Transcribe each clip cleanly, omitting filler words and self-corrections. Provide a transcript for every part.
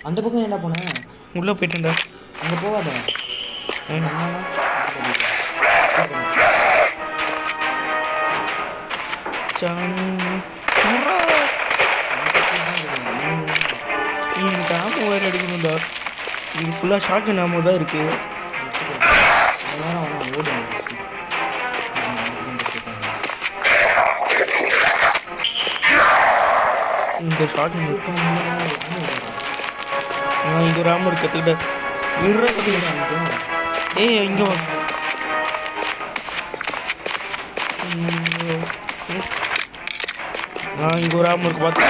அந்த பக்கம் என்ன போனேன்? உள்ளே போயிட்டேன்டா. அங்கே போகாத. எனக்கு ஆமோ வேறு எடுக்கணும்டா. இது ஃபுல்லாக ஷார்ட் ஆமோ தான் இருக்குது. இங்கே ஷார்ட் இங்கே ஒரு ஆமோ இருக்கு. கற்றுக்கிட்ட ஏய் இங்கே வா. இங்கே ஒரு ஆமோ இருக்கு பார்த்து.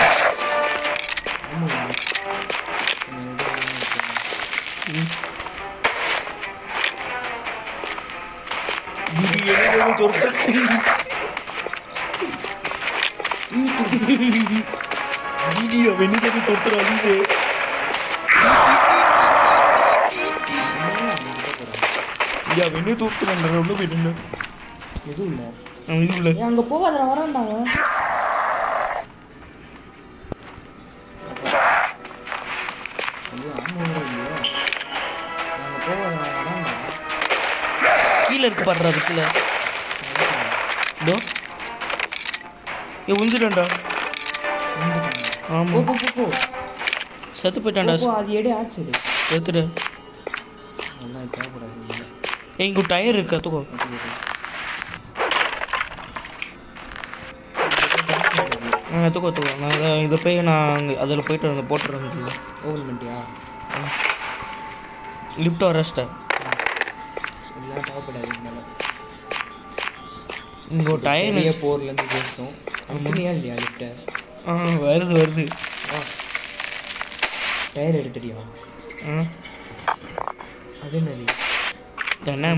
வெண்ணி தண்ணி தொடுத்துறாங்க. வெண்ணி தொடுத்துறாங்க. ஒன்றும் போயிட்டு எதுவும் இல்லை. இது இல்லை. அங்கே போகாத வரான்டாங்க. கீழே இருக்கு பாடுறா. கீழே இதோ உந்துட்டான்டா. ஆமாம் செத்து போயிட்டான்டா. அது எடு ஆச்சு எடுத்துட்டு இங்கே டயர் இருக்கு. கற்றுக்கோ. கற்றுக்கோ. நான் இதை போய் நான் அதில் போயிட்டு வந்து போட்டுறேன். ஓவல் பண்ணிட்டியா? லிஃப்ட் வரஸ்ட்டா எல்லாம் தேவைப்படாது. இங்கே ஒரு டயர் போர்லேருந்து பேசணும். கம்பெனியா இல்லையா லிஃப்ட்டை? வருது. டயர் எடுத்துட்டியா? அது என்னது? தண்ணி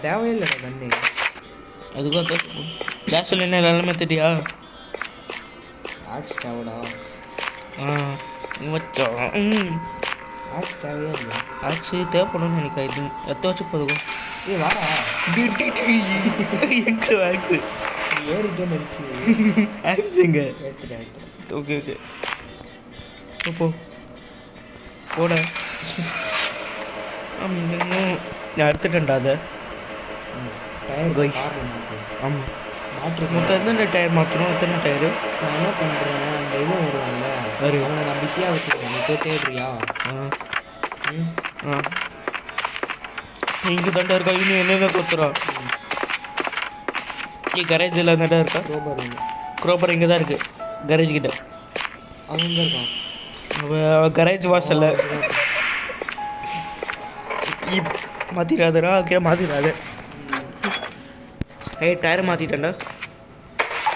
தேவையில்லைடா தண்ணி. அதுக்கும் கேஸ் என்ன எல்லாமே தெரியா? ஆக்ஸ் தேவைடா. மச்சான் ஆக்ஸ் தேவையா இல்லையா? ஆக்ஸ் தேவைப்படும்னு நினைக்கிறேன். இது எத்த வச்சு போதும். வாடா எங்கே ஆக்ஸு ஏறிட்டே நடிச்சு ஆக்ஸ் எங்கே எடுத்துட்டேன். ஓகே போ போட. நான் எடுத்துட்டேன்டா அதை. டயர் போய் ஆமாம் பேட்ரி மொத்தம் எத்தனை டயர் மாற்றணும்? எத்தனை டயரு? நான் என்ன பண்ணுறேன், அந்த இது வருவாங்கல்ல அவனை நான் பிஸியாக வச்சுருக்கேன். நீ போய் தேடுறியா? இங்கே தாண்டா இருக்கா. இன்னும் என்னென்ன கொத்துறா. கரேஜ் எல்லாம் தாண்டா இருக்கா. குரோபர் இங்கே தான் இருக்குது. கரேஜ் கிட்ட அவன் எங்கே இருக்கான்? கரேஜ் வாசல்ல. மாற்றிடாதடா. கீழே மாற்றிடாத. டயர் மாற்றிட்டேன்டா.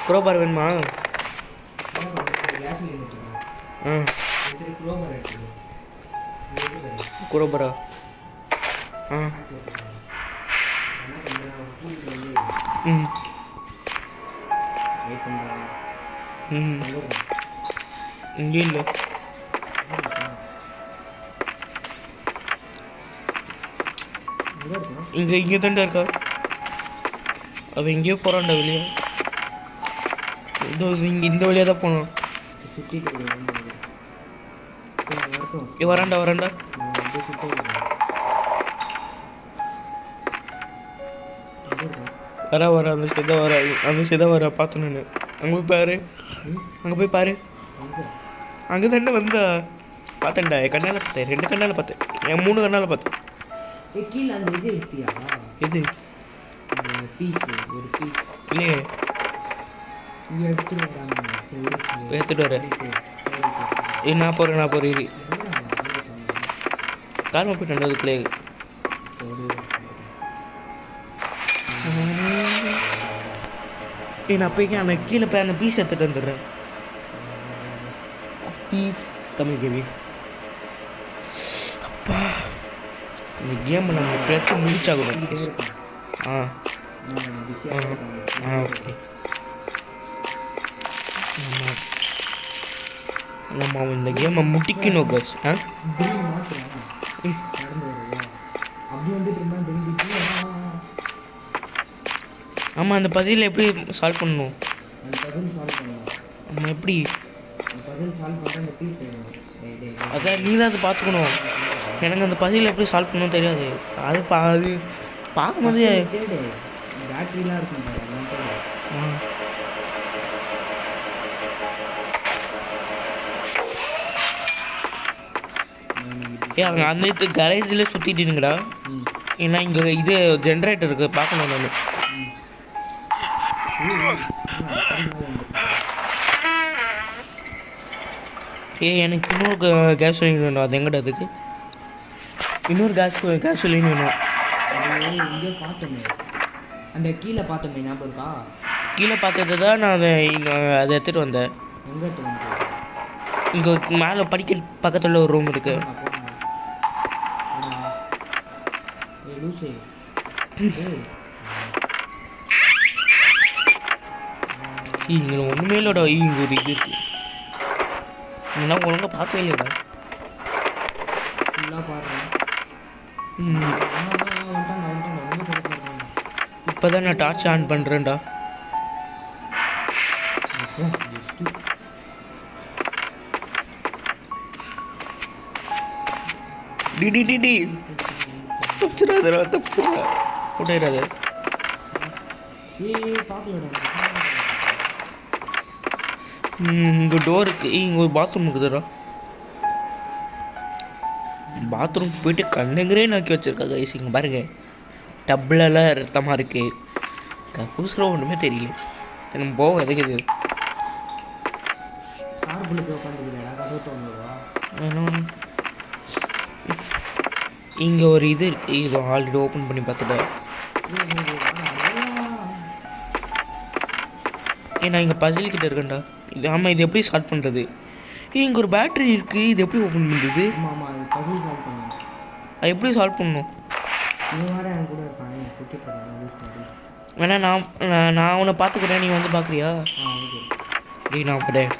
குரோபார் வேணுமா? குரோபரா? இங்கே இல்லை. இங்கே தாண்டா இருக்கா. அவன் எங்கேயோ போகிறான்டா வெளியே. இங்கே இந்த வழியாக தான் போகணும். வரான்டா வர அந்த சிதை வர பார்த்து நான் அங்கே போய் பாரு. அங்கே தாண்டா வந்தா பார்த்தேன்டா. என் கண்ணால் பார்த்தேன். 2 கண்ணால் பார்த்தேன். என் 3 கண்ணால் பார்த்தேன். கீழே அந்த இது எடுத்தியா? எது? பீஸ் ஒரு பீஸ் இல்லையே. எடுத்துட்டு வரேன். நான் போகிறேன் இது காரணம் போயிட்டு அதுக்குள்ளே. நான் போய் அந்த கீழே போய் அந்த பீஸ் எடுத்துகிட்டு வந்துடுறேன். பீஸ் தமிழ் கேவி. அப்பா இந்த கேம் நம்ம எப்படியாச்சும் முடிச்சாகணும். ஓகே நம்ம இந்த கேமை முடிக்கணும் கைஸ். ஆமாம் அந்த பசில் எப்படி சால்வ் பண்ணணும்? நம்ம எப்படி பசில் சால்வ் பண்ணுற அந்த பீஸ் வேணும். அதான் நீ தான் அதை பார்த்துக்கணும். எனக்கு அந்த பசில் எப்படி சால்வ் பண்ணணும் தெரியாது. அது அது பார்க்கும்போது தேடு பேட்டரிலாம் இருக்கும் பாரு, அதெல்லாம் தேடு. அங்கே அந்த இது கரேஜில் சுற்றிட்டுங்கடா. ஏன்னா இங்கே இது ஜென்ரேட்டர் இருக்குது, பார்க்கணும் நான். எனக்கு இன்னொரு கேஸ் சிலிண்டர் வேணும். அது எங்கடா அதுக்கு இன்னொரு கேஸ் சிலிண்டர் வேணும். இங்கே பார்த்தோமே, அந்த கீழே பார்த்தோமே, ஞாபகம் இருக்கா? கீழே பார்த்தது தான் நான் அதை எடுத்துகிட்டு வந்தேன். எங்கே எடுத்து வந்து? இங்கே மேலே படிக்க பக்கத்தில் ஒரு ரூம் இருக்குது. லூசே இங்கே ஒன்றுமே இல்லைடா. இங்கே ஒரு இது இருக்குது. இதெல்லாம் ஒழுங்காக பார்க்கவே இல்லைடா. ஃபுல்லாக பாடுறேன். இப்போ தான் நான் டார்ச் ஆன் பண்ணுறேன்டா. டி தப்பிச்சிடாதடா, தப்பிச்சிடா விட்டுறாத. இங்கே டோருக்கு இங்கே ஒரு பாத்ரூம் இருக்குதுடா. பாத்ரூம் போயிட்டு கண்ணுங்கிறே நோக்கி வச்சுருக்கா கைஸ். இங்கே பாருங்க, டப்புலலாம் ரத்தமாக இருக்கு. கக்கூசில் ஒன்றுமே தெரியல. எனக்கு போக எதுக்குது இங்கே ஒரு இது இருக்குது. இது ஆல்ரெடி ஓப்பன் பண்ணி பார்த்துட்டேன். நான் இங்கே பசில் கிட்ட இருக்கேன்டா. இது ஆமாம், இது எப்படி ஸ்டார்ட் பண்ணுறது? இங்கே ஒரு பேட்ரி இருக்குது. இது எப்படி ஓப்பன் பண்ணுறது? அது எப்படி சால்வ் பண்ணணும்? வேணா நான் உன்னை பார்த்துக்கிறேன், நீ வந்து பார்க்குறியா? டேய் நான் வரேன்.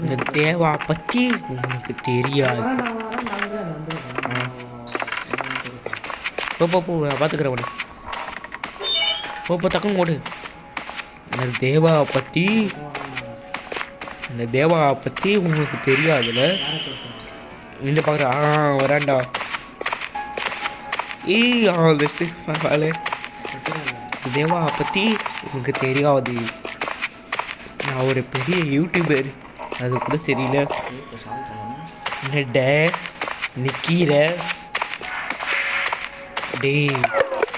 இந்த தேவா பற்றி உனக்கு தெரியாது. போ நான் பார்த்துக்கிறேன் உன்னை. போ தக்கம் ஓடு. இந்த தேவாவை பற்றி உங்களுக்கு தெரியாதுல்ல. இந்த பார்க்குற வராண்டா. தேவாவை பற்றி உங்களுக்கு தெரியாது. நான் ஒரு பெரிய யூடியூபர், அது கூட தெரியல. நிற்கிற டேய்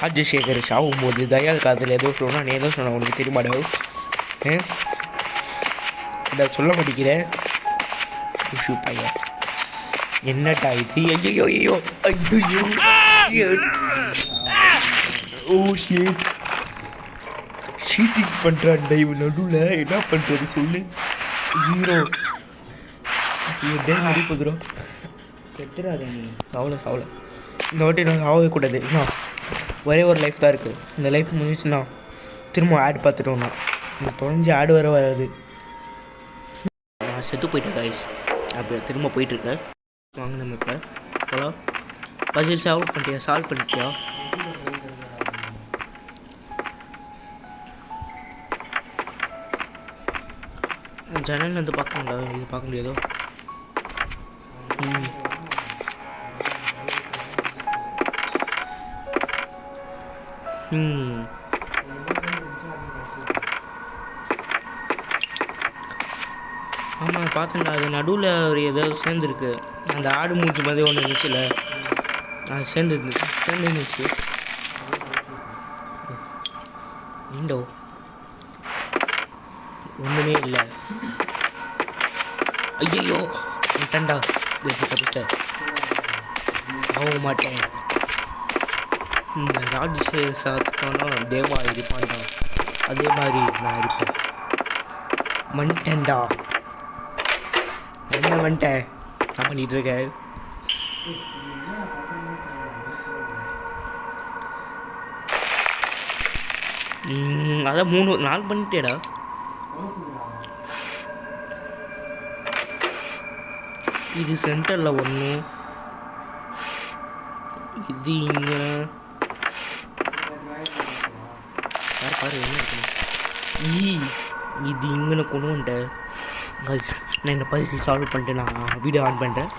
ராஜசேகர் சாகும்போது தயால் காதில் ஏதோ சொன்னா நீ ஏதோ சொன்ன உனக்கு தெரியுமாடா? சொல்ல மாட்டேங்கிற உஷு பையன். என்னட்டா இது? ஐயோ ஐயோ ஐயோ ஓ ஷிட், ஷீட்டிங் பண்ணுறான் இவன் நடுவில். என்ன பண்ணுறது சொல்லு? 0 டே முடிப்பதுரோ. செத்துறாதே நீ. சாவலை இந்த வாட்டி நான் சாகவே கூடாது. என்ன ஒரே ஒரு லைஃப் தான் இருக்குது. இந்த லைஃப் முடிஞ்சுன்னா திரும்ப ஆட் பார்த்துட்டோம்னா எனக்கு தொலைஞ்சி ஆடு வராது. நான் செத்து போயிட்டேன் கைஸ். அப்போ திரும்ப போயிட்டுருக்கேன். வாங்க நம்ம இப்போ போகலாம். பசில் சால்வ் பண்ணிட்டியா? ஜன்னல் வந்து பார்க்க முடியாது. இது பார்க்க முடியாதோ? ஆமாம் பார்த்தேன்டா. அது நடுவில் ஒரு ஏதாவது சேர்ந்துருக்கு. அந்த ஆடு மூஞ்சி மாதிரி ஒன்று இருந்துச்சுல, அது சேர்ந்துருந்துச்சு. நீண்டோ ஒன்றுமே இல்லை. ஐயோ தண்டா தப்பிச்சிட்டேன். சாக மாட்டேன். இந்த ராஜசேகரத்துக்கான தேவா இருப்பான்டா, அதே மாதிரி நான் இருப்பேன். வந்துட்டேன்டா. என்ன வந்துட்டேன்? நான் பண்ணிகிட்டு இருக்கேன். அதான் 4 பண்ணிட்டேடா. இது சென்டரில் ஒன்று, இது இங்கே பாரு என்ன இருக்கு. இது இங்கே கொண்டு வந்துட்டேன். நான் இந்த பசில் சால்வ் பண்ணிட்டு நான் வீடியோ ஆன் பண்ணுறேன்.